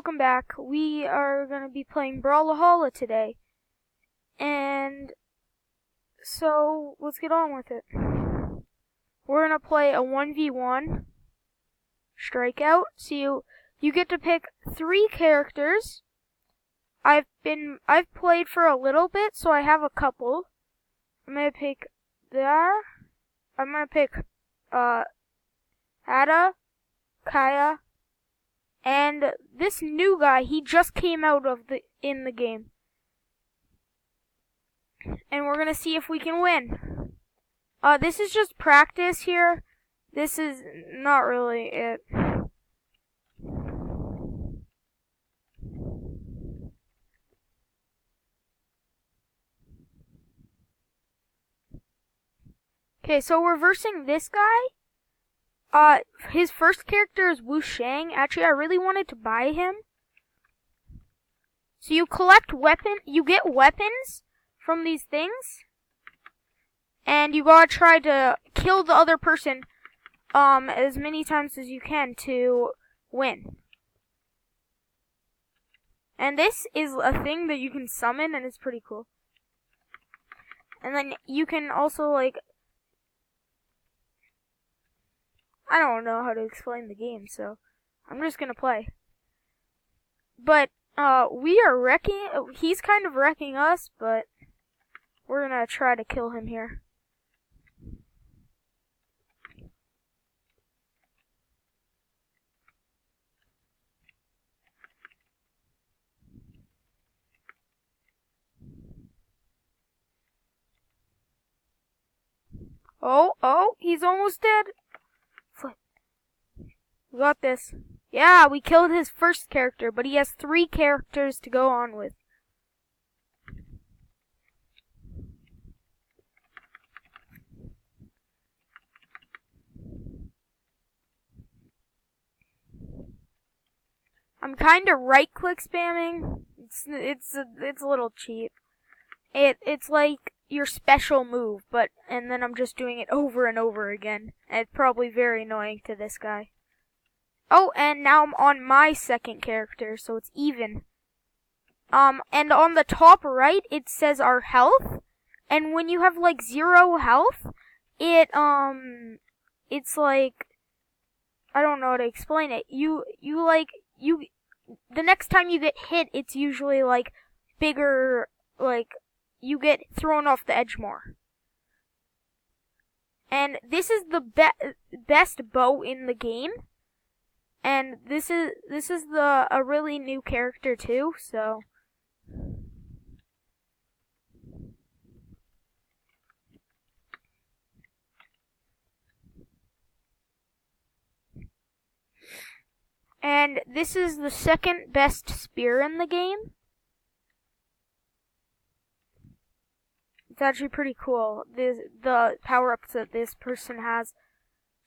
welcome back. We are going to be playing Brawlhalla today. And so, let's get on with it. We're going to play a 1v1 strikeout. So you get to pick 3 characters. I've played for a little bit, so I have a couple. I'm going to pick there. I'm going to pick Ada, Kaya, and this new guy, he just came out in the game. And we're gonna see if we can win. This is just practice here. This is not really it. Okay, so we're versing this guy. His first character is Wu Shang. Actually, I really wanted to buy him. So you get weapons from these things. And you gotta try to kill the other person, as many times as you can to win. And this is a thing that you can summon, and it's pretty cool. And then you can also, I don't know how to explain the game, so I'm just gonna play. But, he's kind of wrecking us, but we're gonna try to kill him here. Oh, he's almost dead. We got this. Yeah, we killed his first character, but he has 3 characters to go on with. I'm kinda right-click spamming. It's a little cheap. It's like your special move, and then I'm just doing it over and over again. And it's probably very annoying to this guy. Oh, and now I'm on my second character, so it's even. And on the top right, it says our health. And when you have, 0 health, it's like, I don't know how to explain it. The next time you get hit, it's usually, bigger, you get thrown off the edge more. And this is the best bow in the game. And this is a really new character too, so. And this is the second best spear in the game. It's actually pretty cool. The power-ups that this person has.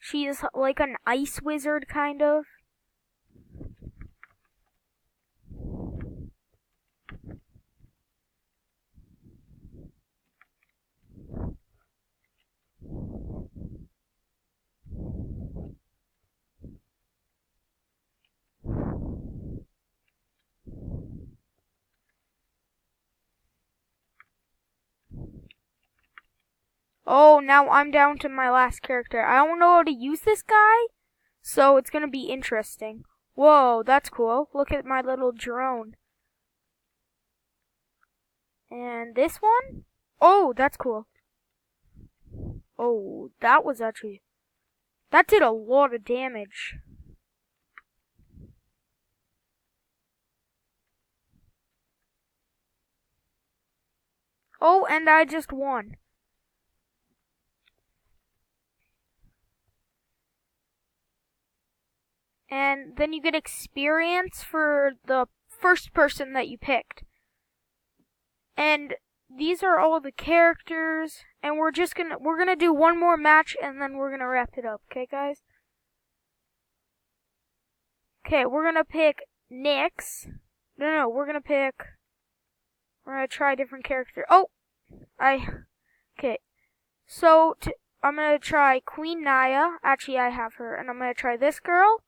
She is like an ice wizard, kind of. Oh, now I'm down to my last character. I don't know how to use this guy, so it's gonna be interesting. Whoa, that's cool. Look at my little drone. And this one? Oh, that's cool. Oh, that did a lot of damage. Oh, and I just won. And then you get experience for the first person that you picked. And these are all the characters, and we're gonna do one more match, and then we're gonna wrap it up, okay, guys? Okay, we're gonna pick Nyx. No, we're gonna try a different character. Okay. So, I'm gonna try Queen Naya. Actually, I have her, and I'm gonna try this girl.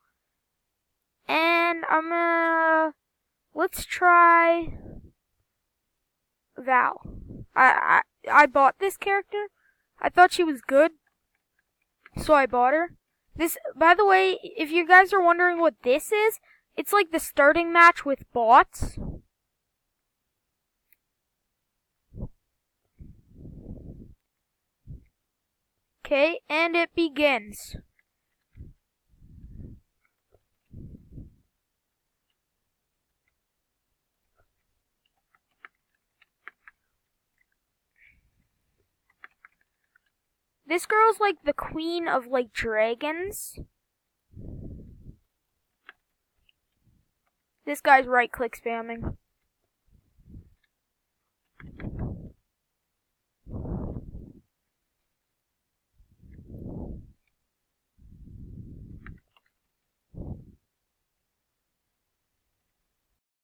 And let's try Val. I bought this character. I thought she was good, so I bought her. This, by the way, if you guys are wondering what this is, it's like the starting match with bots. Okay, and it begins. This girl's like the queen of like dragons. This guy's right click spamming.